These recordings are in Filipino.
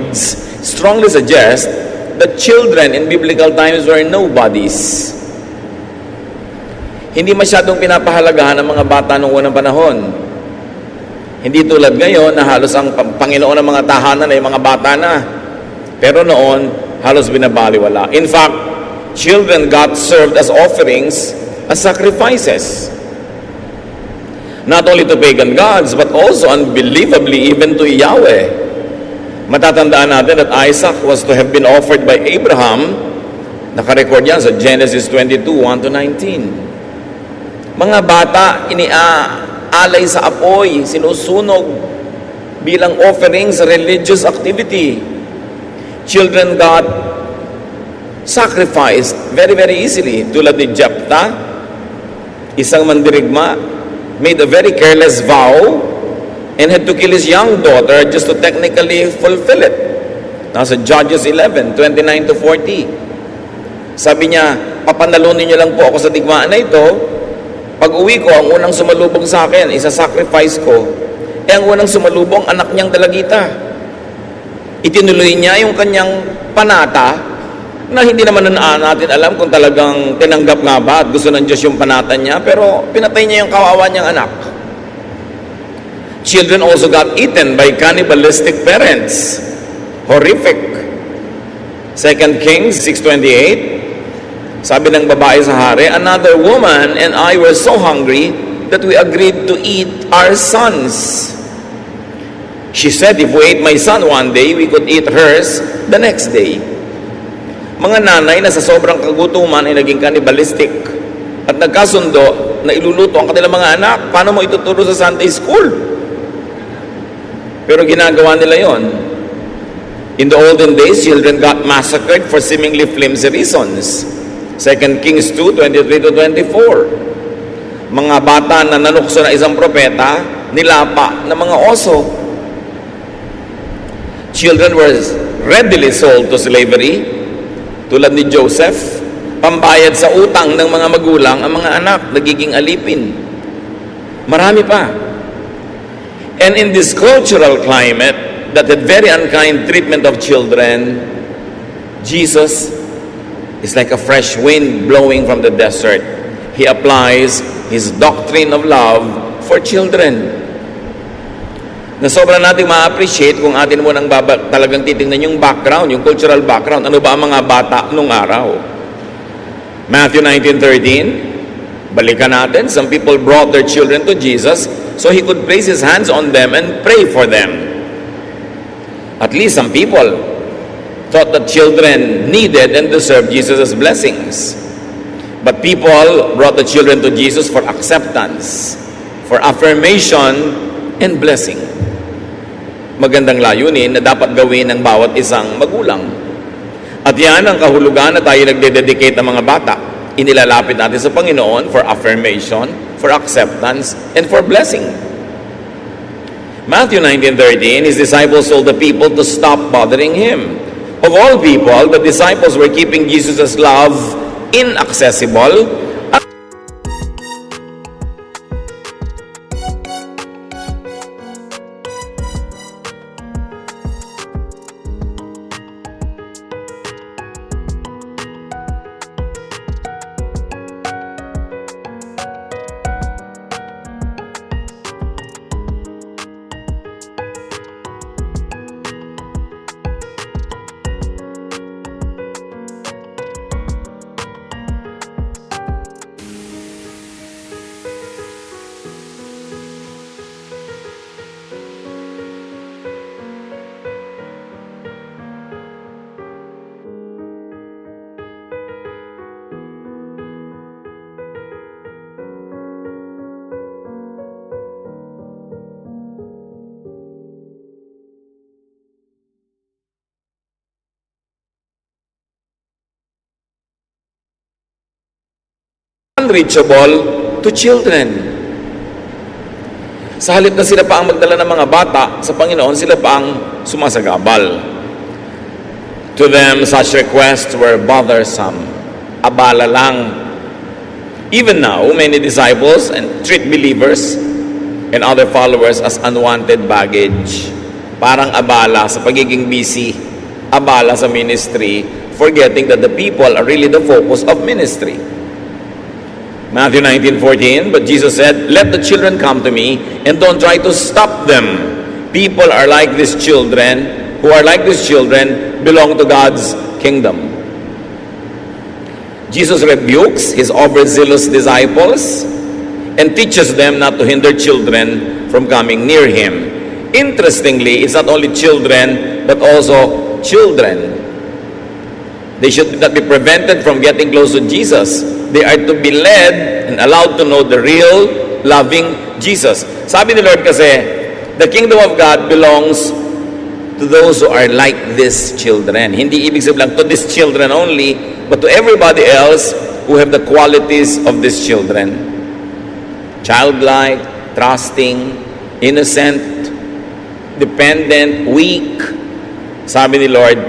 needs strongly suggest that children in biblical times were nobodies. Hindi masyadong pinapahalagahan ng mga bata noong unang panahon. Hindi tulad ngayon na halos ang Panginoon ng mga tahanan ay mga bata na. Pero noon, halos binabaliwala. In fact, children got served as offerings, as sacrifices. Not only to pagan gods, but also unbelievably even to Yahweh. Matatandaan natin that Isaac was to have been offered by Abraham. Nakarecord yan sa Genesis 22, 1-19. Mga bata, iniaalay sa apoy, sinusunog bilang offering sa religious activity. Children got sacrificed very, very easily. Tulad ni Jephthah, isang mandirigma, made a very careless vow and had to kill his young daughter just to technically fulfill it. Nasa Judges 11, 29-40. Sabi niya, papanalunin niyo lang po ako sa digmaan na ito. Pag uwi ko, ang unang sumalubong sa akin, isa-sacrifice ko. Ang unang sumalubong, anak niyang dalagita. Itinuloy niya yung kanyang panata na hindi naman natin alam kung talagang tinanggap nga ba at gusto ng Diyos yung panatan niya, pero pinatay niya yung kawawa niyang anak. Children also got eaten by cannibalistic parents. Horrific. 2 Kings 6:28, sabi ng babae sa hari, another woman and I were so hungry that we agreed to eat our sons. She said, if we ate my son one day, we could eat hers the next day. Mga nanay na sa sobrang kagutuman ay naging cannibalistic at nagkasundo na iluluto ang kanilang mga anak. Paano mo ituturo sa Sunday school? Pero ginagawa nila yon. In the olden days, children got massacred for seemingly flimsy reasons. 2 Kings 2:23-24. Mga bata na nanukso na isang propeta, nilapa ng mga oso. Children were readily sold to slavery. Tulad ni Joseph, pambayad sa utang ng mga magulang, ang mga anak nagiging alipin. Marami pa. And in this cultural climate that had very unkind treatment of children, Jesus is like a fresh wind blowing from the desert. He applies His doctrine of love for children. Na sobrang natin ma-appreciate kung atin mo nang talagang titingnan yung background, yung cultural background. Ano ba ang mga bata nung araw? Matthew 19:13, balikan natin. Some people brought their children to Jesus so He could place His hands on them and pray for them. At least some people thought that children needed and deserved Jesus' blessings. But people brought the children to Jesus for acceptance, for affirmation, and blessing. Magandang layunin na dapat gawin ng bawat isang magulang. At yan ang kahulugan na tayo nagdededicate ng mga bata. Inilalapit natin sa Panginoon for affirmation, for acceptance, and for blessing. Matthew 19:13, His disciples told the people to stop bothering Him. Of all people, the disciples were keeping Jesus' love inaccessible. Unreachable to children. Sa halip na sila pa ang magdala ng mga bata sa Panginoon, sila pa ang sumasagabal. To them, such requests were bothersome. Abala lang. Even now, many disciples and treat believers and other followers as unwanted baggage. parang abala sa pagiging busy, abala sa ministry, forgetting that the people are really the focus of ministry. Matthew 19:14, but Jesus said, "Let the children come to me, and don't try to stop them. People are like these children, who are like these children, belong to God's kingdom." Jesus rebukes his overzealous disciples and teaches them not to hinder children from coming near him. Interestingly, it's not only children, but also children. They should not be prevented from getting close to Jesus. They are to be led and allowed to know the real, loving Jesus. Sabi ni Lord kasi, the kingdom of God belongs to those who are like these children. Hindi ibig sabihin lang to these children only, but to everybody else who have the qualities of these children. Childlike, trusting, innocent, dependent, weak. Sabi ni Lord,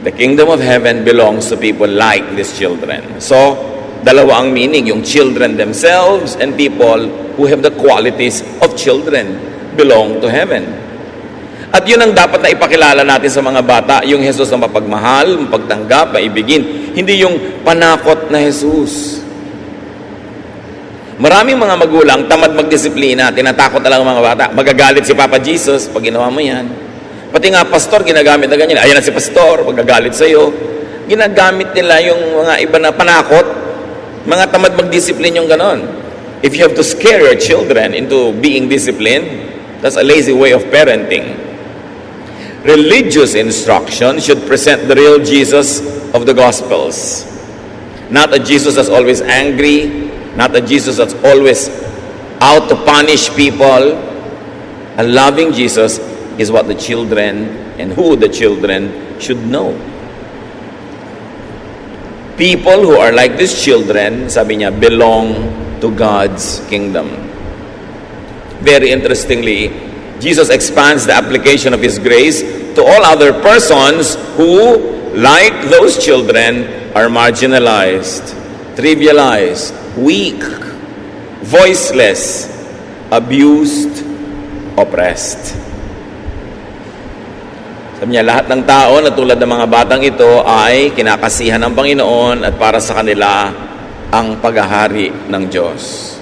the kingdom of heaven belongs to people like these children. So, dalawa ang meaning, yung children themselves and people who have the qualities of children belong to heaven. At yun ang dapat na ipakilala natin sa mga bata, yung Jesus na mapagmahal, mapagtanggap, maibigin, hindi yung panakot na Jesus. Maraming mga magulang tamad magdisiplina, tinatakot na lang ang mga bata. Magagalit si Papa Jesus pag ginawa mo yan. Pati nga pastor, ginagamit na ganyan. Ayan na si pastor, magagalit sa'yo. Ginagamit nila yung mga iba na panakot. Mga tamad magdisiplin yung ganon. If you have to scare your children into being disciplined, that's a lazy way of parenting. Religious instruction should present the real Jesus of the Gospels. Not a Jesus that's always angry, not a Jesus that's always out to punish people. A loving Jesus is what the children and who the children should know. People who are like these children, sabi niya, belong to God's kingdom. Very interestingly, Jesus expands the application of His grace to all other persons who, like those children, are marginalized, trivialized, weak, voiceless, abused, oppressed. Sabi niya, lahat ng tao na tulad ng mga batang ito ay kinakasihan ng Panginoon at para sa kanila ang paghahari ng Diyos.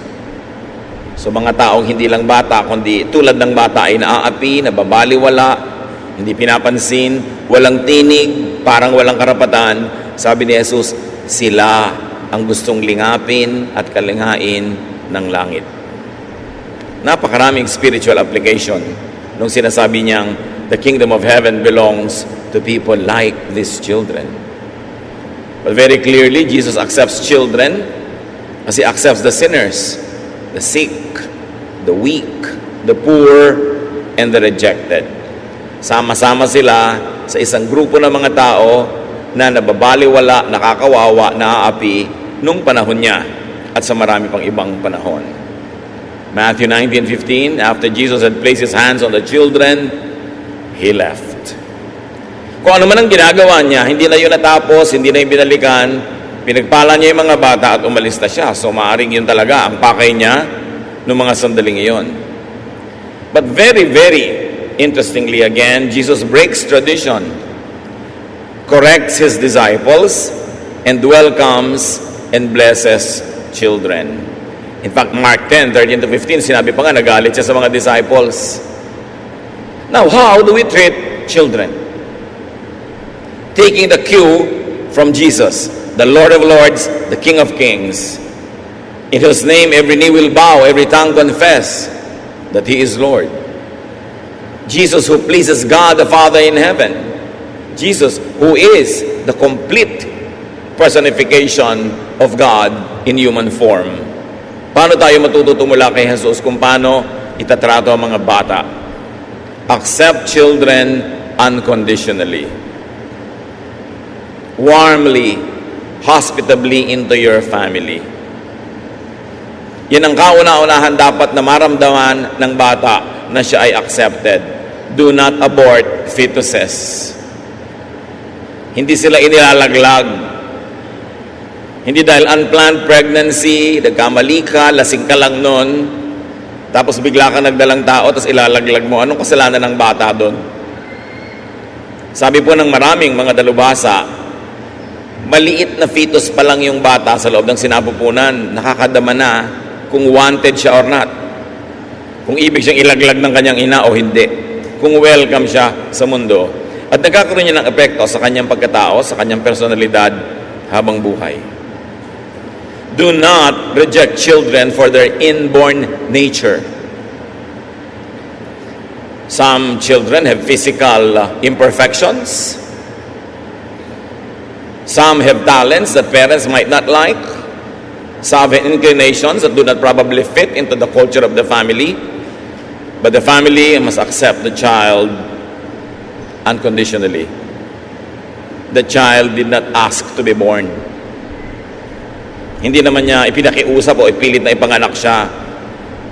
So mga taong hindi lang bata, kundi tulad ng bata ay naaapi, nababaliwala, hindi pinapansin, walang tinig, parang walang karapatan. Sabi ni Jesus, sila ang gustong lingapin at kalinghain ng langit. Napakaraming spiritual application nung sinasabi niyang, the kingdom of heaven belongs to people like these children. But very clearly, Jesus accepts children as He accepts the sinners, the sick, the weak, the poor, and the rejected. Sama-sama sila sa isang grupo ng mga tao na nababaliwala, nakakawawa, naaapi nung panahon niya at sa marami pang ibang panahon. Matthew 19:15, after Jesus had placed His hands on the children, He left. Kung ano man ang ginagawa niya, hindi na yun natapos, hindi na yung binalikan, pinagpala niya yung mga bata at umalis na siya. So maaaring yun talaga ang pakay niya noong mga sandaling iyon. But very, very interestingly again, Jesus breaks tradition, corrects His disciples, and welcomes and blesses children. In fact, Mark 10:13-15, sinabi pa nga, nagalit siya sa mga disciples. Now, how do we treat children? Taking the cue from Jesus, the Lord of Lords, the King of Kings, in whose name every knee will bow, every tongue confess that He is Lord. Jesus who pleases God the Father in heaven. Jesus who is the complete personification of God in human form. Paano tayo matututumula kay Jesus kung paano itatrato ang mga bata? Accept children unconditionally. Warmly, hospitably into your family. Yan ang kauna-unahan dapat na maramdaman ng bata na siya ay accepted. Do not abort fetuses. Hindi sila inilalaglag. Hindi dahil unplanned pregnancy, nagkamali ka, lasing ka lang nun, Tapos bigla ka nagdalang tao, tapos ilalaglag mo. Anong kasalanan ng bata doon? Sabi po ng maraming mga dalubhasa, maliit na fetus pa lang yung bata sa loob ng sinapupunan, nakakadama na kung wanted siya or not. Kung ibig siyang ilaglag ng kanyang ina o hindi. Kung welcome siya sa mundo. At nagkakaroon niya ng epekto sa kanyang pagkatao, sa kanyang personalidad habang buhay. Do not reject children for their inborn nature. Some children have physical imperfections. Some have talents that parents might not like. Some have inclinations that do not probably fit into the culture of the family. But the family must accept the child unconditionally. The child did not ask to be born. Hindi naman niya ipinakiusap o ipilit na ipanganak siya.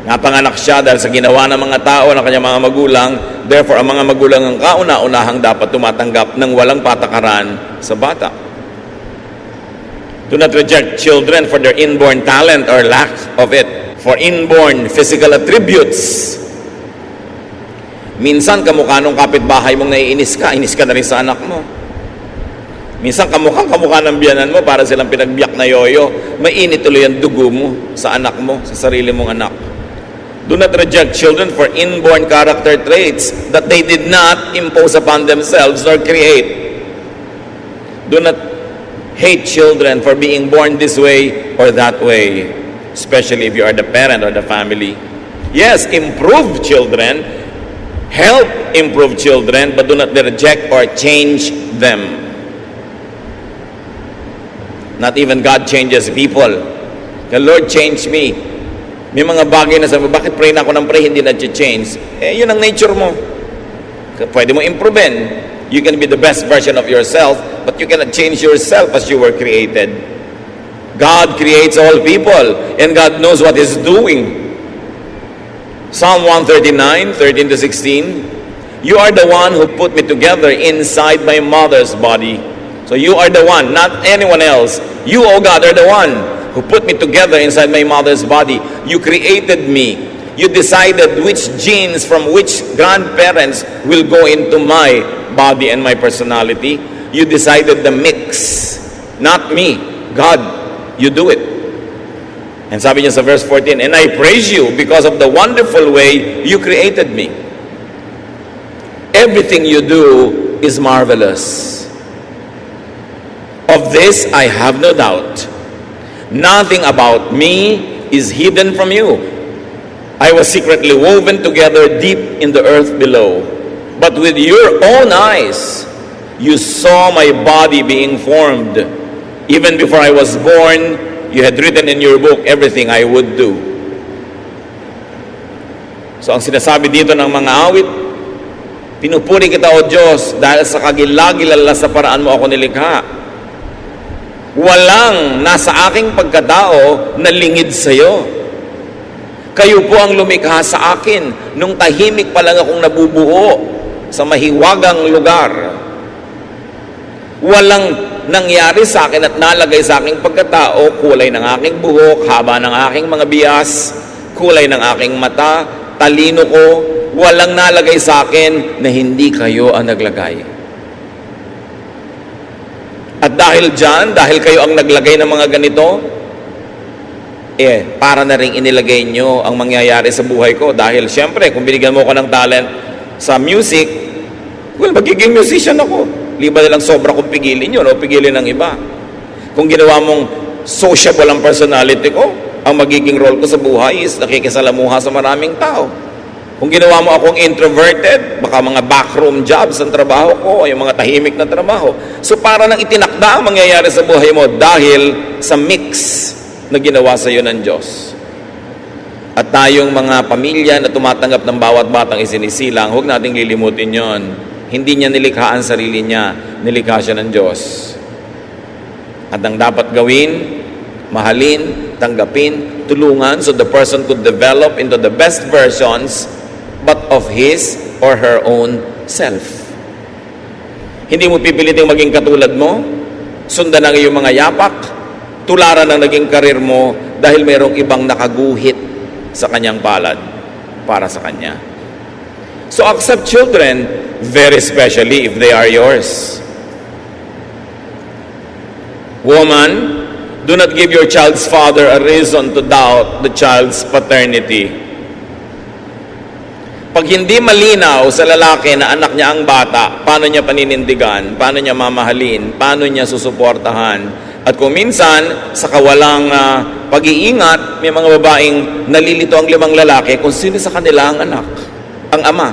Napanganak siya dahil sa ginawa ng mga tao ng kanyang mga magulang. Therefore, ang mga magulang ang kauna-unahang dapat tumatanggap ng walang patakaran sa bata. Do not reject children for their inborn talent or lack of it. For inborn physical attributes. Minsan, kamukha nung kapitbahay mong naiinis ka na rin sa anak mo. Minsan, kamukha ng biyanan mo para silang pinagbiyak na yoyo. Mainit tuloy ang dugo mo sa anak mo, sa sarili mong anak. Do not reject children for inborn character traits that they did not impose upon themselves nor create. Do not hate children for being born this way or that way, especially if you are the parent or the family. Yes, improve children, help improve children, but do not reject or change them. Not even God changes people. The Lord changed me. May mga bagay na sabi, bakit pray na ako ng pray, hindi na-change? Yun ang nature mo. Pwede mo improvein. You can be the best version of yourself, but you cannot change yourself as you were created. God creates all people, and God knows what He's doing. Psalm 139, 13 to 16, you are the one who put me together inside my mother's body. So you are the one, not anyone else. You, O God, are the one who put me together inside my mother's body. You created me. You decided which genes from which grandparents will go into my body and my personality. You decided the mix, not me. God, you do it. And sabi niya sa verse 14, and I praise you because of the wonderful way you created me. Everything you do is marvelous. Of this I have no doubt. Nothing about me is hidden from you. I was secretly woven together deep in the earth below. But with your own eyes, you saw my body being formed. Even before I was born, you had written in your book everything I would do. So ang sinasabi dito ng mga awit, pinupuri kita, O Diyos, dahil sa kagilagilala sa paraan mo ako nilikha. Walang nasa aking pagkatao na lingid sa iyo. Kayo po ang lumikha sa akin nung tahimik pa lang akong nabubuo sa mahiwagang lugar. Walang nangyari sa akin at nalagay sa aking pagkatao, kulay ng aking buhok, haba ng aking mga bias, kulay ng aking mata, talino ko, walang nalagay sa akin na hindi kayo ang naglagay. At dahil dyan, dahil kayo ang naglagay ng mga ganito, para na rin inilagay nyo ang mangyayari sa buhay ko. Dahil syempre, kung binigyan mo ko ng talent sa music, well, magiging musician ako. Liba nilang sobra kung pigilin yun o pigilin ng iba. Kung ginawa mong sociable ang personality ko, ang magiging role ko sa buhay is nakikisalamuha sa maraming tao. Kung ginawa mo akong introverted, baka mga backroom jobs ang trabaho ko, yung mga tahimik na trabaho. So para nang itinakda ang mangyayari sa buhay mo dahil sa mix na ginawa sa iyo ng Diyos. At tayong mga pamilya na tumatanggap ng bawat batang isinisilang, huwag nating lilimutin yon. Hindi niya nilikha ang sarili niya, nilikha siya ng Diyos. At ang dapat gawin, mahalin, tanggapin, tulungan so the person could develop into the best versions but of his or her own self. Hindi mo pipiliting maging katulad mo, sundan ang iyong mga yapak, tularan ang naging karir mo dahil mayroong ibang nakaguhit sa kanyang palad. para sa Kanya. So accept children, very especially if they are yours. Woman, do not give your child's father a reason to doubt the child's paternity. Pag hindi malinaw sa lalaki na anak niya ang bata, paano niya paninindigan, paano niya mamahalin, paano niya susuportahan. At kung minsan, sa kawalang pag-iingat, may mga babaeng nalilito ang 5 lalaki kung sino sa kanila ang anak, ang ama.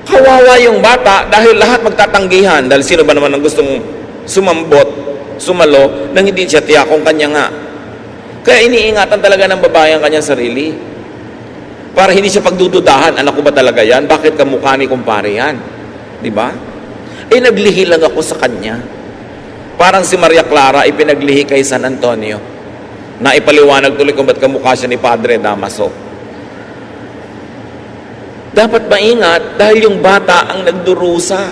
Kawawa yung bata dahil lahat magtatanggihan. Dahil sino ba naman ang gustong sumambot, sumalo, nang hindi siya tiyak kung kanya nga. Kaya iniingatan talaga ng babae ang kanyang sarili. Para hindi siya pagdududahan, anak ko ba talaga yan? Bakit kamukha ni kumpare yan? Diba? Naglihi lang ako sa kanya. Parang si Maria Clara ipinaglihi kay San Antonio. Na ipaliwanag tuloy kung ba't kamukha siya ni Padre Damaso. Dapat maingat dahil yung bata ang nagdurusa.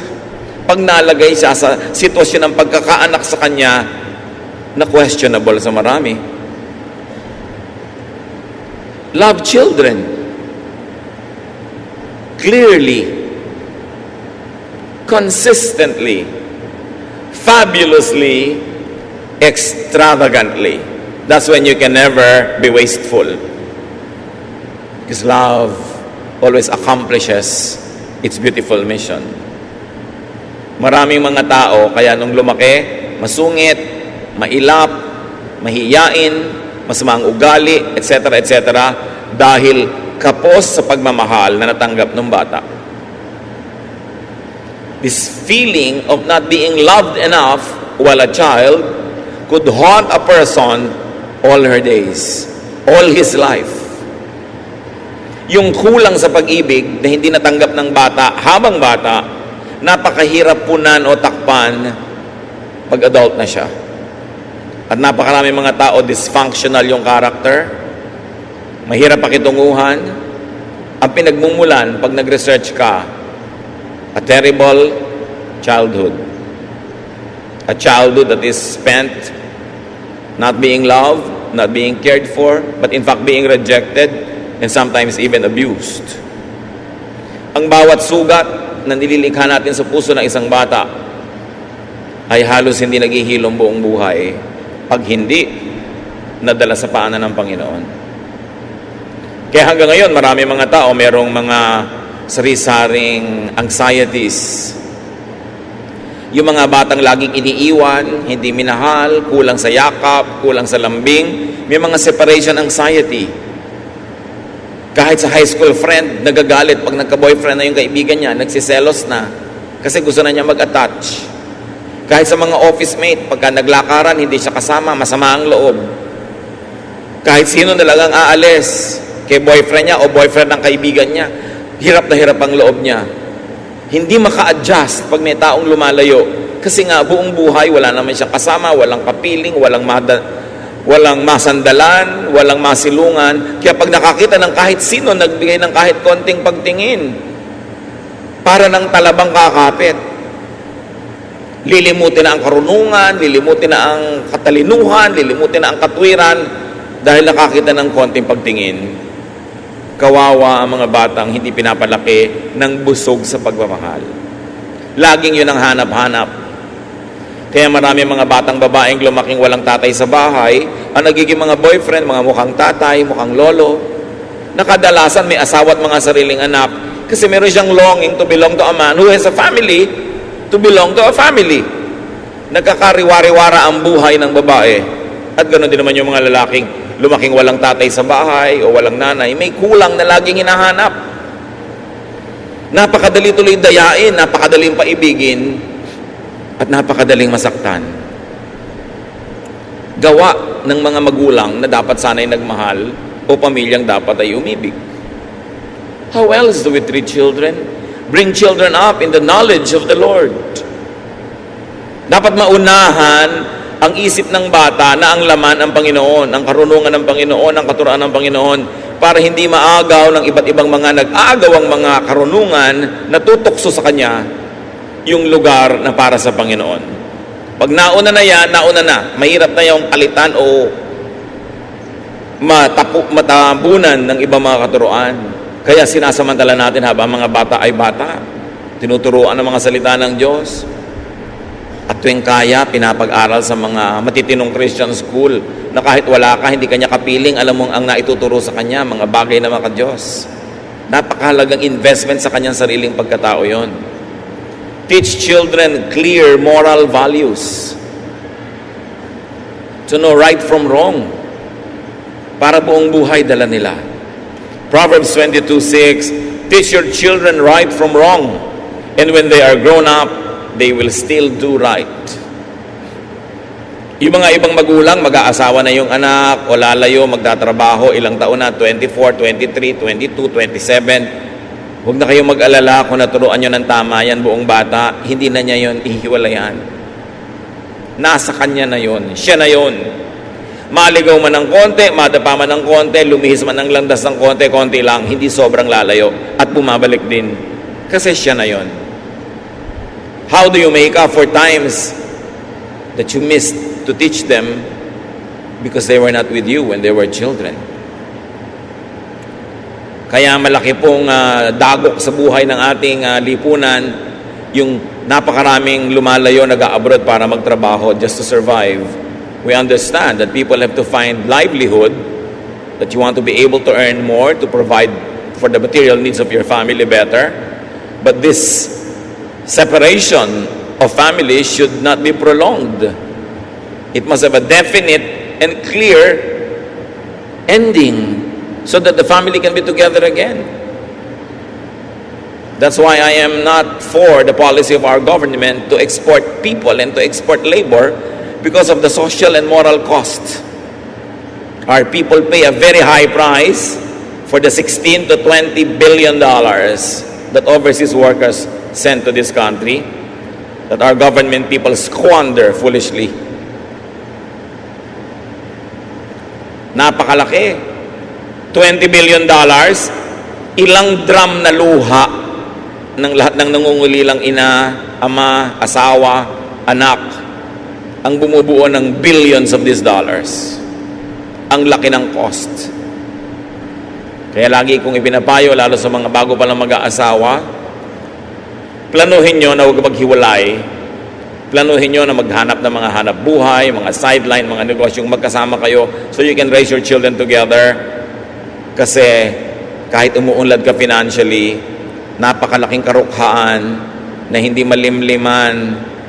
Pag nalagay siya sa sitwasyon ng pagkakaanak sa kanya na questionable sa marami. Love children. Clearly, consistently, fabulously, extravagantly. That's when you can never be wasteful. Because love always accomplishes its beautiful mission. Maraming mga tao, kaya nung lumaki, masungit, mailap, mahiyain, masamang ugali, etc., etc., dahil kapos sa pagmamahal na natanggap ng bata. This feeling of not being loved enough while a child could haunt a person all her days, all his life. Yung kulang sa pag-ibig na hindi natanggap ng bata habang bata, napakahirap punan o takpan pag adult na siya. At napakarami mga tao, dysfunctional yung character, mahirap pakitunguhan. Ang pinagmumulan pag nag-research ka, a terrible childhood. A childhood that is spent not being loved, not being cared for, but in fact being rejected and sometimes even abused. Ang bawat sugat na nililikha natin sa puso ng isang bata ay halos hindi naghihilom buong buhay pag hindi nadala sa paanan ng Panginoon. Kaya hanggang ngayon, marami mga tao merong mga sari-saring anxieties. Yung mga batang laging iniiwan, hindi minahal, kulang sa yakap, kulang sa lambing, may mga separation anxiety. Kahit sa high school friend, nagagalit pag nagka-boyfriend na yung kaibigan niya, nagsiselos na kasi gusto na niya mag-attach. Kahit sa mga office mate, pagka naglakaran, hindi siya kasama, masama ang loob. Kahit sino talagang aalis kay boyfriend niya o boyfriend ng kaibigan niya, hirap na hirap ang loob niya. Hindi maka-adjust pag may taong lumalayo. Kasi nga, buong buhay, wala naman siyang kasama, walang kapiling, walang masandalan, walang masilungan. Kaya pag nakakita ng kahit sino, nagbigay ng kahit konting pagtingin, para ng talabang kakapit. Lilimutin na ang karunungan, lilimutin na ang katalinuhan, lilimutin na ang katwiran, dahil nakakita ng konting pagtingin. Kawawa ang mga batang hindi pinapalaki ng busog sa pagmamahal. Laging yun ang hanap-hanap. Kaya marami mga batang babaeng lumaking walang tatay sa bahay, ang nagiging mga boyfriend, mga mukhang tatay, mukhang lolo. Nakadalasan may asawa at mga sariling anak kasi meron siyang longing to belong to a man who has a family, to belong to a family. Nagkakariwariwara ang buhay ng babae. At ganoon din naman yung mga lalaking lumaking walang tatay sa bahay o walang nanay, may kulang na laging hinahanap. Napakadali tuloy dayain, napakadaling paibigin, at napakadaling masaktan. Gawa ng mga magulang na dapat sana'y nagmahal o pamilyang dapat ay umibig. How else do we treat children? Bring children up in the knowledge of the Lord. Dapat maunahan ang isip ng bata na ang laman ang Panginoon, ang karunungan ng Panginoon, ang katuruan ng Panginoon, para hindi maagaw ng iba't ibang mga nag-aagawang mga karunungan na tutukso sa kanya yung lugar na para sa Panginoon. Pag nauna na yan, nauna na. Mahirap na yung palitan o matabunan ng ibang mga katuruan. Kaya sinasamantala natin habang mga bata ay bata. Tinuturuan ng mga salita ng Diyos. At tuwing kaya, pinapag-aral sa mga matitinong Christian school na kahit wala ka, hindi kanya kapiling, alam mong ang naituturo sa kanya, mga bagay na mga Diyos. Napakahalagang investment sa kanyang sariling pagkatao yon. Teach children clear moral values. To know right from wrong. Para buong buhay dala nila. Proverbs 22:6, teach your children right from wrong, and when they are grown up, they will still do right. Yung mga ibang magulang, mag-aasawa na yung anak, o lalayo, magtatrabaho, ilang taon na, 24, 23, 22, 27. Huwag na kayong mag-alala kung naturuan nyo ng tama yan buong bata, hindi na niya yon ihiwalayan. Nasa kanya na yon, siya na yon. Maligaw man ng konti, madapa man ng konti, lumihis man ng landas ng konti, konti lang, hindi sobrang lalayo at bumabalik din. Kasi siya na yon. How do you make up for times that you missed to teach them because they were not with you when they were children? Kaya malaki pong dagok sa buhay ng ating lipunan yung napakaraming lumalayo, nag-a-abroad para magtrabaho just to survive. We understand that people have to find livelihood, that you want to be able to earn more, to provide for the material needs of your family better. But this separation of families should not be prolonged. It must have a definite and clear ending so that the family can be together again. That's why I am not for the policy of our government to export people and to export labor because of the social and moral cost. Our people pay a very high price for the $16 to $20 billion that overseas workers sent to this country, that our government people squander foolishly. Napakalaki. $20 billion, ilang drum na luha ng lahat ng nangungulilang ina, ama, asawa, anak, ang bumubuo ng billions of these dollars. Ang laki ng cost. Kaya lagi kong ipinapayo, lalo sa mga bago pa lang mag-aasawa, planuhin nyo na huwag maghiwalay. Planuhin nyo na maghanap ng mga hanap buhay, mga sideline, mga negosyong magkasama kayo so you can raise your children together. Kasi kahit umuunlad ka financially, napakalaking karukhaan na hindi malimliman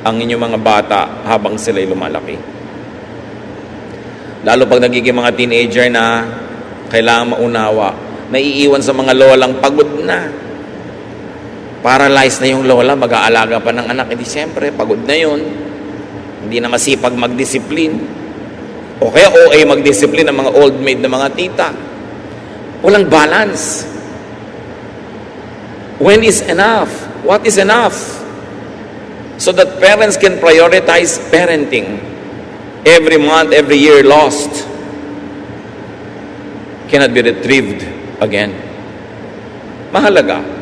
ang inyong mga bata habang sila'y lumalaki. Lalo pag nagiging mga teenager na kailangan maunawa, naiiwan sa mga lolang pagod na. Paralyzed na yung lola, mag-aalaga pa ng anak. Hindi siyempre, pagod na yun. Hindi na masipag magdisiplin. O kaya OA magdisiplin ng mga old maid na mga tita. Walang balance. When is enough? What is enough? So that parents can prioritize parenting. Every month, every year lost cannot be retrieved again. Mahalaga.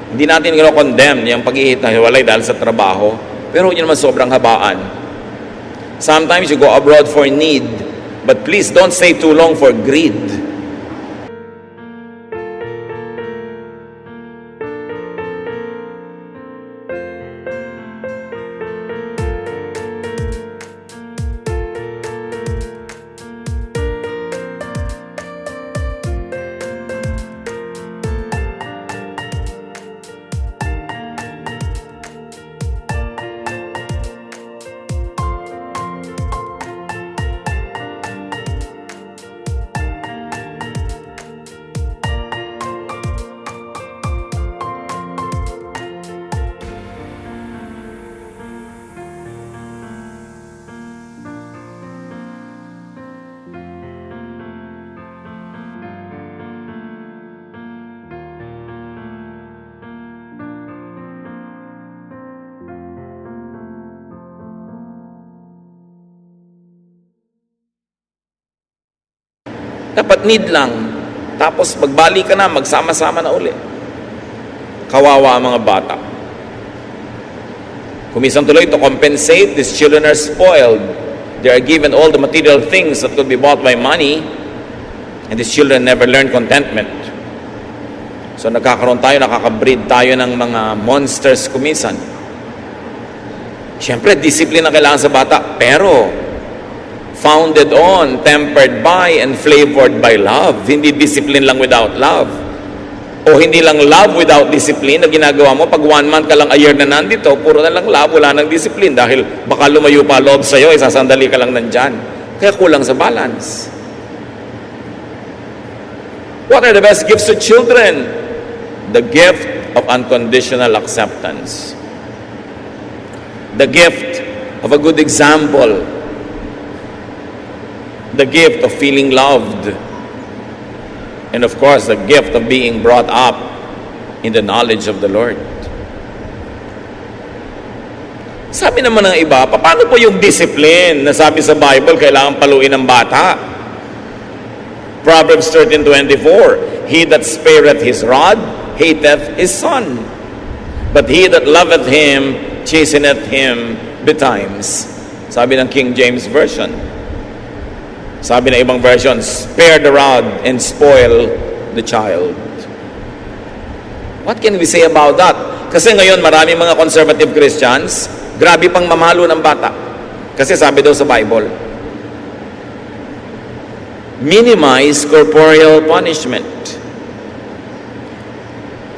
Hindi natin i-condemn yung pag-ihiwalay dahil sa trabaho, pero hindi naman sobrang habaan. Sometimes you go abroad for need, but please don't stay too long for greed. Dapat need lang. Tapos magbalik ka na, magsama-sama na uli. Kawawa ang mga bata. Kumisan tuloy to compensate, these children are spoiled. They are given all the material things that could be bought by money, And these children never learn contentment. So nakaka-breed tayo ng mga monsters kumisan. Siyempre, discipline ang kailangan sa bata, pero founded on, tempered by, and flavored by love. Hindi discipline lang without love. O hindi lang love without discipline na ginagawa mo. Pag 1 month ka lang a year na nandito, puro na lang love, wala nang discipline. Dahil baka lumayo pa loob sa'yo, isasandali ka lang nandyan. Kaya kulang sa balance. What are the best gifts to children? The gift of unconditional acceptance. The gift of a good example. The gift of feeling loved. And of course, the gift of being brought up in the knowledge of the Lord. Sabi naman ng iba, paano po yung discipline na sabi sa Bible, kailangan paluin ng bata? Proverbs 13:24, He that spareth his rod, hateth his son. But he that loveth him, chasteneth him betimes. Sabi ng King James Version. Sabi ng ibang version, spare the rod and spoil the child. What can we say about that? Kasi ngayon maraming mga conservative Christians, grabe pang mamalo ng bata. Kasi sabi daw sa Bible, minimize corporeal punishment.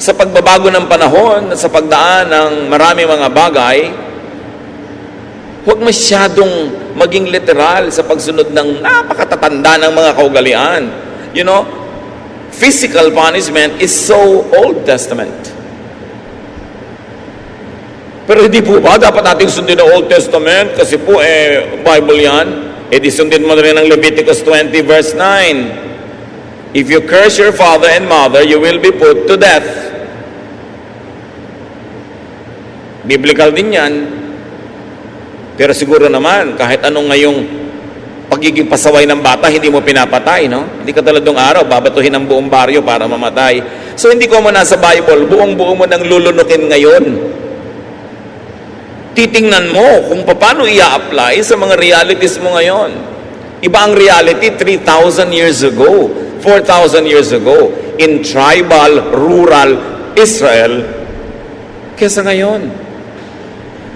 Sa pagbabago ng panahon at sa pagdaan ng maraming mga bagay, huwag masyadong maging literal sa pagsunod ng napakatatanda ng mga kaugalian. You know, physical punishment is so Old Testament. Pero hindi po ba dapat nating sundin ang Old Testament? Kasi po, Bible yan. Di sundin mo rin ang Leviticus 20 verse 9. If you curse your father and mother, you will be put to death. Biblical din yan. Pero siguro naman, kahit anong ngayong pagiging pasaway ng bata, hindi mo pinapatay, no? Hindi ka tulad ng araw, babatuhin ang buong baryo para mamatay. So hindi ko mo nasa Bible, buong-buo mo nang lulunukin ngayon. Titingnan mo kung paano i-apply sa mga realities mo ngayon. Iba ang reality 3,000 years ago, 4,000 years ago, in tribal, rural Israel, kesa ngayon.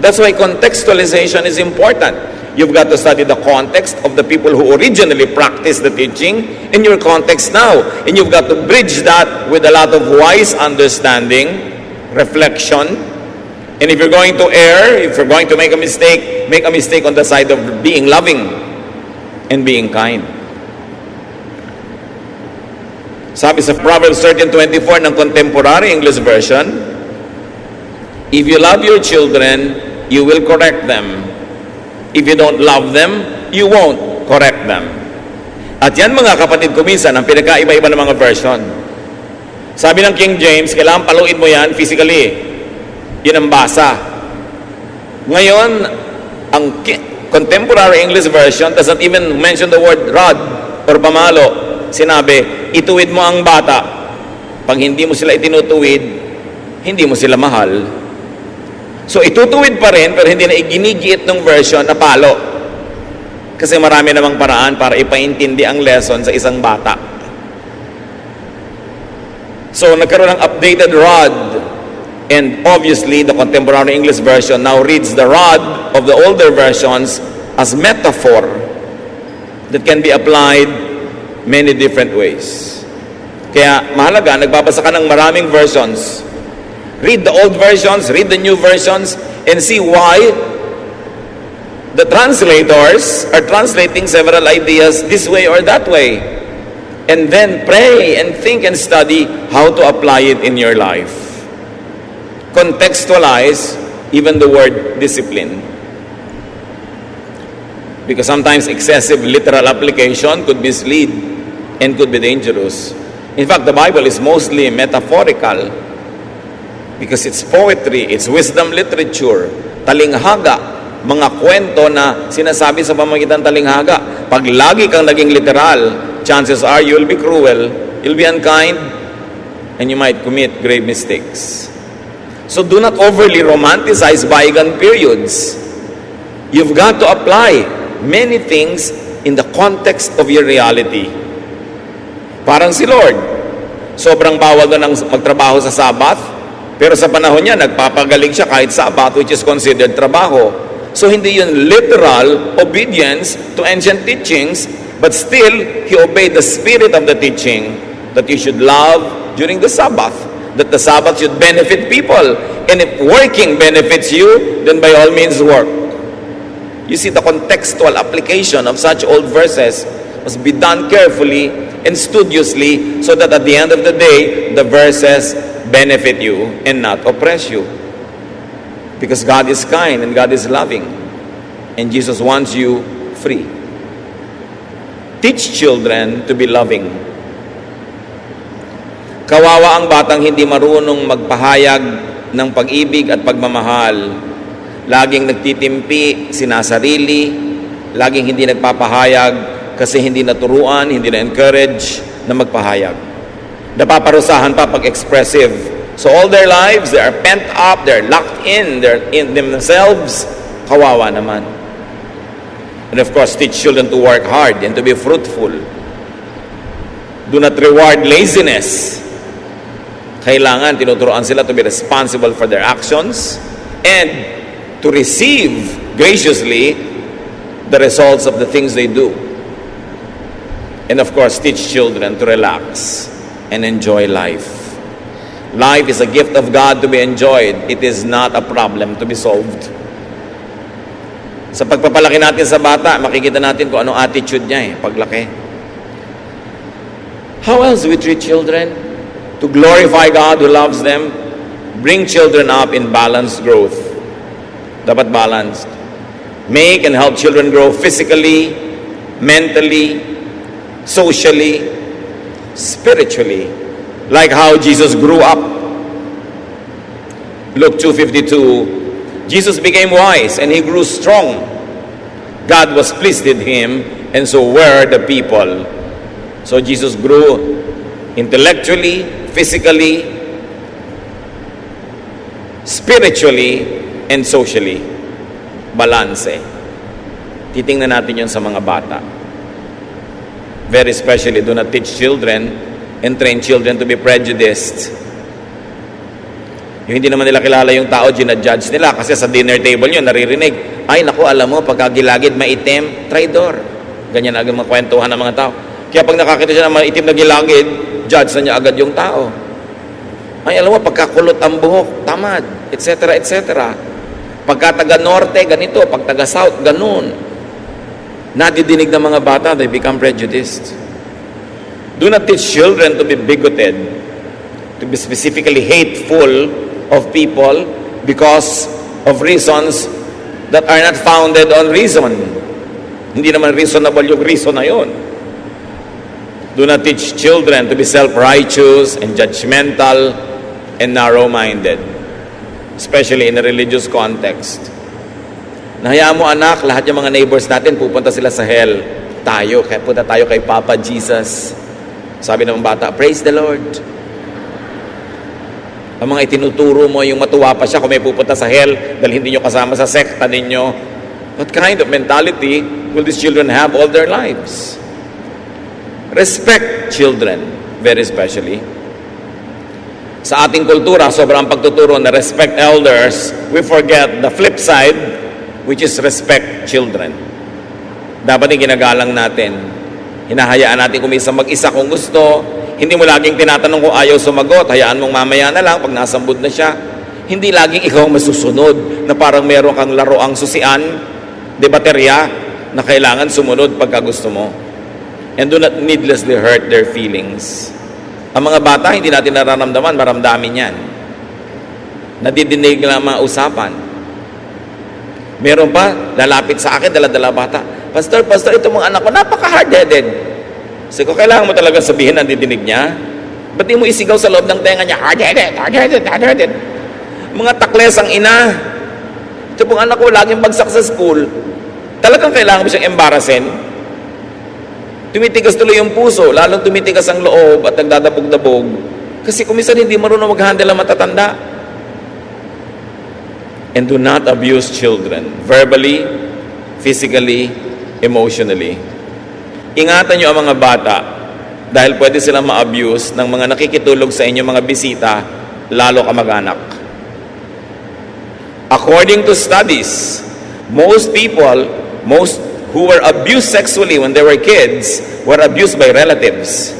That's why contextualization is important. You've got to study the context of the people who originally practiced the teaching in your context now. And you've got to bridge that with a lot of wise understanding, reflection. And if you're going to err, if you're going to make a mistake on the side of being loving and being kind. Sabi sa Proverbs 13:24 ng Contemporary English Version, if you love your children, you will correct them. If you don't love them, you won't correct them. At yan mga kapatid ko minsan, ang pinagkaiba-iba ng mga version. Sabi ng King James, kailangan paluin mo yan physically. Yun ang basa. Ngayon, ang Contemporary English Version doesn't even mention the word rod or pamalo. Sinabi, ituwid mo ang bata. Pag hindi mo sila itinutuwid, hindi mo sila mahal. So itutuwid pa rin, pero hindi na iginigiit ng version na palo. Kasi marami namang paraan para ipaintindi ang lesson sa isang bata. So nagkaroon ng updated rod. And obviously, the Contemporary English Version now reads the rod of the older versions as metaphor that can be applied many different ways. Kaya mahalaga, nagbabasa ka ng maraming versions. Read the old versions, read the new versions, and see why the translators are translating several ideas this way or that way. And then pray and think and study how to apply it in your life. Contextualize even the word discipline. Because sometimes excessive literal application could mislead and could be dangerous. In fact, the Bible is mostly metaphorical because it's poetry, it's wisdom literature, talinghaga, mga kwento na sinasabi sa pamamagitan ng talinghaga. Pag lagi kang naging literal, chances are you'll be cruel, you'll be unkind, and you might commit grave mistakes. So do not overly romanticize bygone periods. You've got to apply many things in the context of your reality. Parang si Lord. Sobrang bawal na ng magtrabaho sa Sabbath, pero sa panahon niya, nagpapagaling siya kahit Sabbath, which is considered trabaho. So hindi yun literal obedience to ancient teachings, but still, he obeyed the spirit of the teaching that you should love during the Sabbath, that the Sabbath should benefit people. And if working benefits you, then by all means work. You see, the contextual application of such old verses must be done carefully and studiously so that at the end of the day, the verses benefit you and not oppress you. Because God is kind and God is loving. And Jesus wants you free. Teach children to be loving. Kawawa ang batang hindi marunong magpahayag ng pag-ibig at pagmamahal. Laging nagtitimpi, sinasarili, laging hindi nagpapahayag kasi hindi naturuan, hindi na-encourage na magpahayag. Napaparusahan pa pag-expressive. So all their lives, they are pent up, they're locked in, they're in themselves. Kawawa naman. And of course, teach children to work hard and to be fruitful. Do not reward laziness. Kailangan tinuturoan sila to be responsible for their actions and to receive graciously the results of the things they do. And of course, teach children to relax and enjoy life. Life is a gift of God to be enjoyed. It is not a problem to be solved. Sa pagpapalaki natin sa bata, makikita natin kung anong attitude niya paglaki. How else do we treat children? To glorify God who loves them, bring children up in balanced growth. Dapat balanced. Make and help children grow physically, mentally, socially, spiritually, like how Jesus grew up. Luke 2:52, Jesus became wise and he grew strong. God was pleased with him and so were the people. So Jesus grew intellectually, physically, spiritually, and socially. Balanse. Titingnan natin yun sa mga bata. Very especially, do not teach children and train children to be prejudiced. Yung hindi naman nila kilala yung tao, ginadjudge nila kasi sa dinner table nyo, naririnig, ay naku, alam mo, pagkagilagid maitim, traidor. Ganyan agad makwentuhan ng mga tao. Kaya pag nakakita siya ng maitim na gilagid, judge na niya agad yung tao. Ay, alam mo, pagkakulot ang buhok, tamad, etc., etc. Pagka taga-norte, ganito. Pag taga-south, ganun. Nadidinig ng mga bata, they become prejudiced. Do not teach children to be bigoted, to be specifically hateful of people because of reasons that are not founded on reason. Hindi naman reasonable yung reason na yun. Do not teach children to be self-righteous and judgmental and narrow-minded, especially in a religious context. Nahayaan mo anak, lahat yung mga neighbors natin pupunta sila sa hell. Punta tayo kay Papa Jesus. Sabi ng bata, praise the Lord. Ang mga itinuturo mo, yung matuwa pa siya kung may pupunta sa hell dahil hindi nyo kasama sa sekta ninyo. What kind of mentality will these children have all their lives? Respect children, very especially. Sa ating kultura, sobrang pagtuturo na respect elders, we forget the flip side, which is respect children. Dapat yung ginagalang natin. Hinahayaan natin kumisa mag-isa kung gusto. Hindi mo laging tinatanong kung ayaw sumagot. Hayaan mong mamaya na lang pag nasambod na siya. Hindi laging ikaw masusunod na parang meron kang laroang susian, de baterya, na kailangan sumunod pagka gusto mo. And do not needlessly hurt their feelings. Ang mga bata, hindi natin nararamdaman, maramdamin yan. Nadidinig lang ang mga usapan. Meron pa, lalapit sa akin, dala-dala bata. Pastor, ito mga anak ko, napaka-hard-headed. Kasi kung kailangan mo talaga sabihin ang didinig niya, ba't di mo isigaw sa loob ng tenga niya, hard-headed. Mga takles ang ina. Ito pong anak ko, laging bagsak sa school. Talagang kailangan mo siyang embarrassin. Tumitigas tuloy yung puso, lalong tumitigas ang loob at nagdadabog-dabog. Kasi kung minsan hindi marunong mag-handle ang matatanda. And do not abuse children, verbally, physically, emotionally. Ingatan nyo ang mga bata dahil pwede silang ma-abuse ng mga nakikitulog sa inyo mga bisita, lalo kamag-anak. According to studies, most who were abused sexually when they were kids were abused by relatives,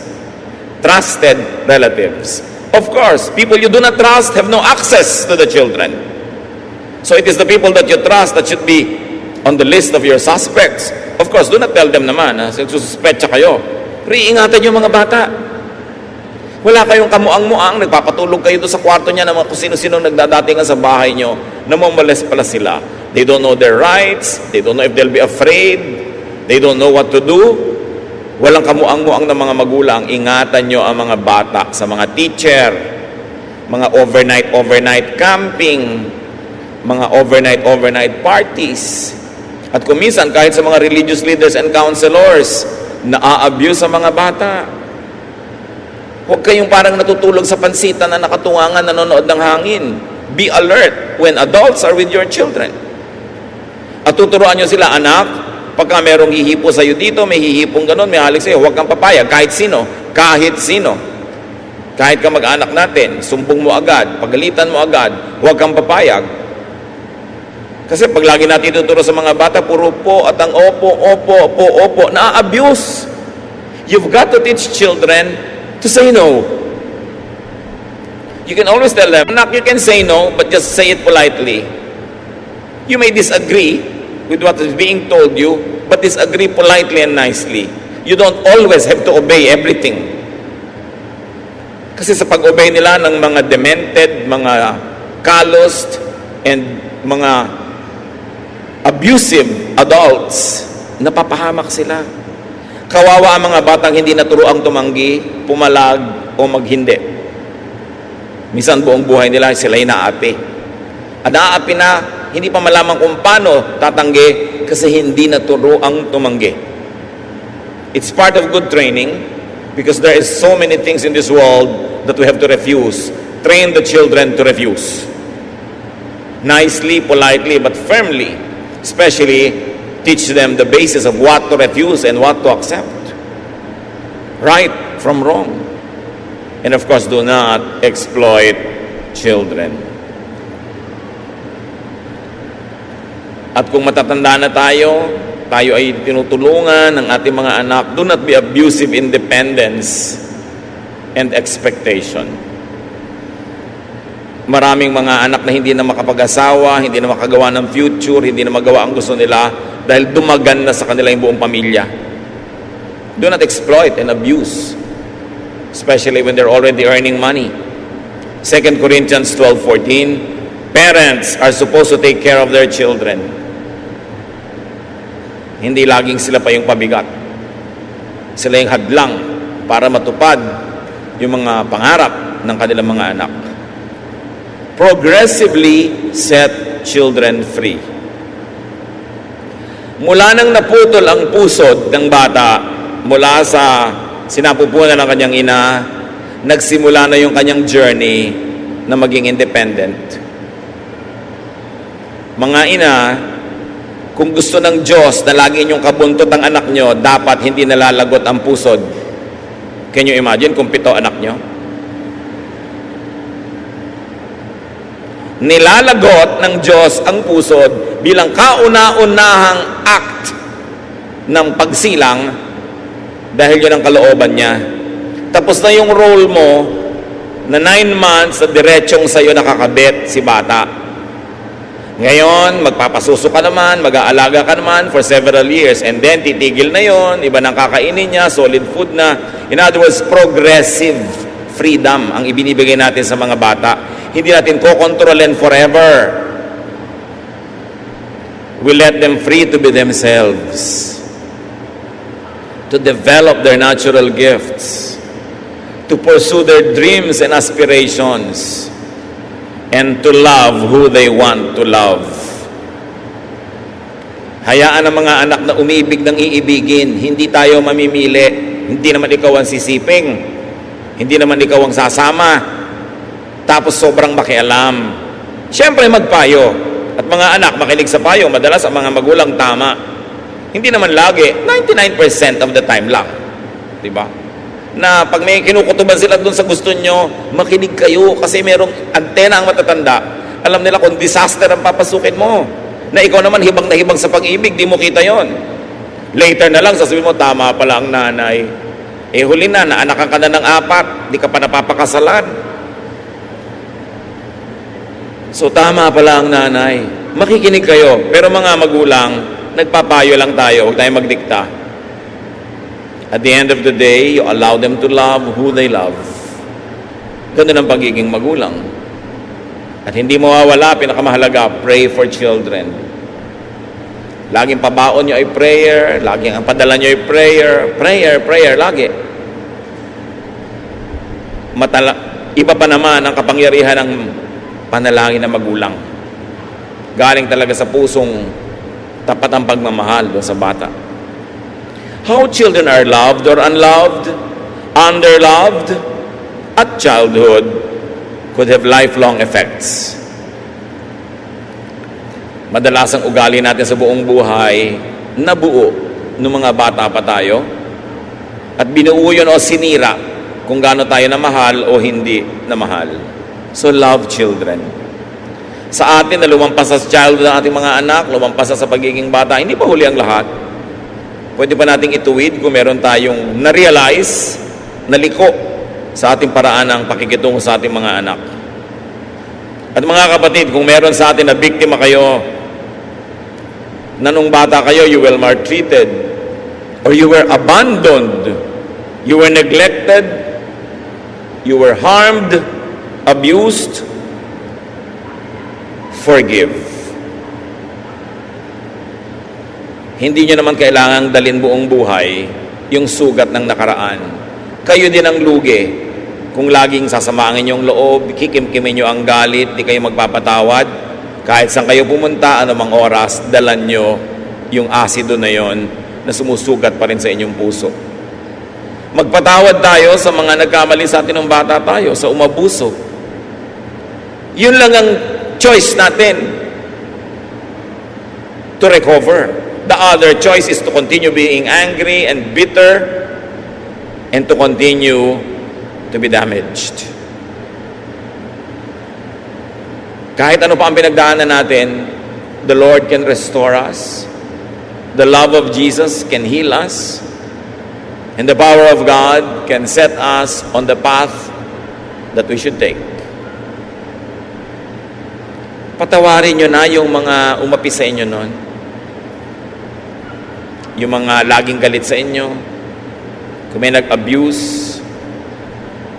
trusted relatives. Of course, people you do not trust have no access to the children. So it is the people that you trust that should be on the list of your suspects. Of course, do not tell them naman na suspetsa kayo. Pero iingatan yung mga bata. Wala kayong kamuang-muang, nagpapatulog kayo doon sa kwarto niya ng mga kung sino-sino nagdadatingan sa bahay nyo, namamalas pala sila. They don't know their rights, they don't know if they'll be afraid, they don't know what to do. Walang kamuang-muang ng mga magulang, ingatan nyo ang mga bata sa mga teacher, mga overnight camping, mga overnight parties. At kung minsan, kahit sa mga religious leaders and counselors, na-abuse sa mga bata. Huwag kayong parang natutulog sa pansitan na nakatungangan, nanonood ng hangin. Be alert when adults are with your children. At tuturuan nyo sila, anak, pagka merong hihipo sa'yo dito, may hihipong ganun, may halik sa'yo, huwag kang papayag, kahit sino. Kahit ka mag-anak natin, sumbong mo agad, pagalitan mo agad, huwag kang papayag. Kasi pag lagi natin tuturo sa mga bata, puro po at ang opo, na-abuse. You've got to teach children to say no. You can always tell them, anak, you can say no, but just say it politely. You may disagree with what is being told you, but disagree politely and nicely. You don't always have to obey everything. Kasi sa pag-obey nila ng mga demented, mga calloused, and mga abusive adults, napapahamak sila. Kawawa ang mga batang hindi naturuang tumanggi, pumalag, o maghindi. Minsan buong buhay nila sila'y naapi. At naapi na, hindi pa malaman kung paano tatanggi kasi hindi naturuang tumanggi. It's part of good training because there is so many things in this world that we have to refuse. Train the children to refuse. Nicely, politely, but firmly. Especially, teach them the basis of what to refuse and what to accept. Right from wrong. And of course, do not exploit children. At kung matatanda na tayo ay tinutulungan ng ating mga anak, do not be abusive in dependence and expectation. Maraming mga anak na hindi na makapag-asawa, hindi na makagawa ng future, hindi na magawa ang gusto nila dahil dumagan na sa kanila yung buong pamilya. Do not exploit and abuse, especially when they're already earning money. 2 Corinthians 12:14, parents are supposed to take care of their children. Hindi laging sila pa yung pabigat. Sila yung hadlang para matupad yung mga pangarap ng kanilang mga anak. Progressively set children free. Mula nang naputol ang pusod ng bata mula sa sinapupunan ng kanyang ina, nagsimula na yung kanyang journey na maging independent. Mga ina, kung gusto ng Diyos na lagi inyong kabuntot ang anak nyo, dapat hindi nalalagot ang pusod. Can you imagine kung 7 anak nyo? Nilalagot ng Diyos ang pusod bilang kauna-unahang act ng pagsilang dahil yun ang kalooban niya. Tapos na yung role mo na 9 months na diretsong sa'yo nakakabit si bata. Ngayon, magpapasuso ka naman, mag-aalaga ka naman for several years and then titigil na yon, iba nang kakainin niya, solid food na. In other words, progressive freedom ang ibinibigay natin sa mga bata. Hindi natin kokontrolin forever. We let them free to be themselves, to develop their natural gifts, to pursue their dreams and aspirations, and to love who they want to love. Hayaan ang mga anak na umibig ng iibigin. Hindi tayo mamimili. Hindi naman ikaw ang sisiping. Hindi naman ikaw ang sasama. Tapos sobrang makialam. Siyempre magpayo. At mga anak makinig sa payo. Madalas ang mga magulang tama. Hindi naman lagi. 99% of the time lang. Diba? na pag may kinukutuban sila doon sa gusto nyo, makinig kayo kasi merong antena ang matatanda. Alam nila kung disaster ang papasukin mo, na ikaw naman hibang na hibang sa pag-ibig, di mo kita yon. Later na lang, sasabihin mo, tama pala ang nanay. Huli na, naanakan ka na ng 4, di ka pa napapakasalan. So, tama pala ang nanay. Makikinig kayo. Pero mga magulang, nagpapayo lang tayo, huwag tayong magdikta. At the end of the day, you allow them to love who they love. Ganun ang pagiging magulang. At hindi mawawala, pinakamahalaga, pray for children. Laging pabaon nyo ay prayer, laging ang padala nyo ay prayer, prayer, lagi. Iba pa naman ang kapangyarihan ng panalangin ng magulang. Galing talaga sa pusong tapat ang pagmamahal doon sa bata. How children are loved or unloved, underloved, at childhood could have lifelong effects. Madalas ang ugali natin sa buong buhay, nabuo nung mga bata pa tayo, at binuo yun o sinira kung gaano tayo na mahal o hindi na mahal. So love children. Sa atin na lumampas sa childhood ng ating mga anak, lumampas sa pagiging bata, hindi pa huli ang lahat. Pwede pa nating ituwid kung meron tayong na-realize, naliko sa ating paraan ng pakikitungo sa ating mga anak. At mga kapatid, kung meron sa atin na biktima kayo, na nung bata kayo, you were maltreated, or you were abandoned, you were neglected, you were harmed, abused, forgive. Hindi nyo naman kailangang dalin buong buhay yung sugat ng nakaraan. Kayo din ang lugi kung laging sasamangin yung loob, kikimkimin nyo ang galit, di kayo magpapatawad. Kahit saan kayo pumunta, anumang oras, dalan nyo yung asido na yon na sumusugat pa rin sa inyong puso. Magpatawad tayo sa mga nagkamali sa atin ng bata tayo, sa umabuso. Yun lang ang choice natin to recover. The other choice is to continue being angry and bitter and to continue to be damaged. Kahit ano pa ang pinagdaanan natin, the Lord can restore us. The love of Jesus can heal us. And the power of God can set us on the path that we should take. Patawarin nyo na yung mga umapi sa inyo noon. Yung mga laging galit sa inyo. Kung may nag-abuse,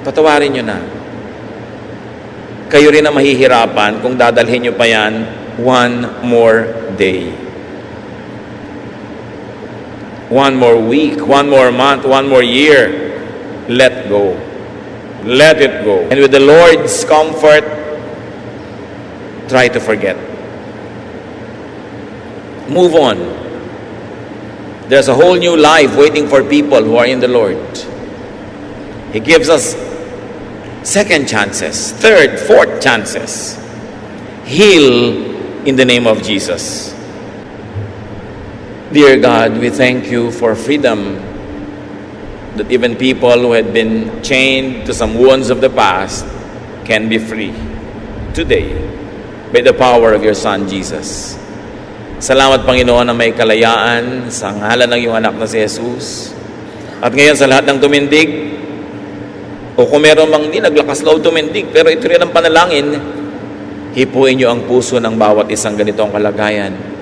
patawarin nyo na. Kayo rin ang mahihirapan kung dadalhin nyo pa yan one more day. One more week, one more month, one more year. Let go. Let it go. And with the Lord's comfort, try to forget. Move on. There's a whole new life waiting for people who are in the Lord. He gives us second chances, third, fourth chances. Heal in the name of Jesus. Dear God, we thank you for freedom, that even people who had been chained to some wounds of the past can be free today by the power of your Son, Jesus. Salamat, Panginoon, na may kalayaan sa ngalan ng iyong anak na si Jesus. At ngayon sa lahat ng tumindig, o kung meron mang hindi naglakas loob tumindig, pero ito rin ang panalangin, hipuin niyo ang puso ng bawat isang ganitong kalagayan.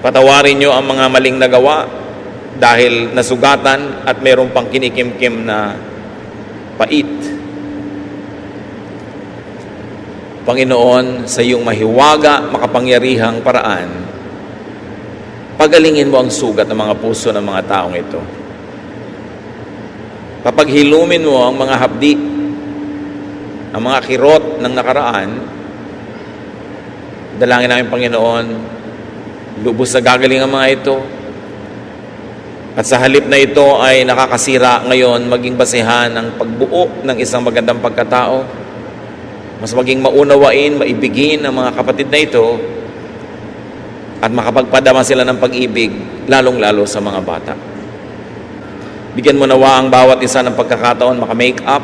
Patawarin niyo ang mga maling nagawa dahil nasugatan at meron pang kinikimkim na pait. Panginoon, sa iyong mahiwaga, makapangyarihang paraan, pagalingin mo ang sugat ng mga puso ng mga taong ito. Papaghilumin mo ang mga hapdi, ang mga kirot ng nakaraan. Dalangin namin, Panginoon, lubos na gagaling ang mga ito. At sa halip na ito ay nakakasira ngayon maging basehan ng pagbuo ng isang magandang pagkatao. Mas maging maunawain, maibigin ang mga kapatid na ito at makapagpadama sila ng pag-ibig, lalong-lalo sa mga bata. Bigyan mo nawa ang bawat isa ng pagkakataon maka-make up,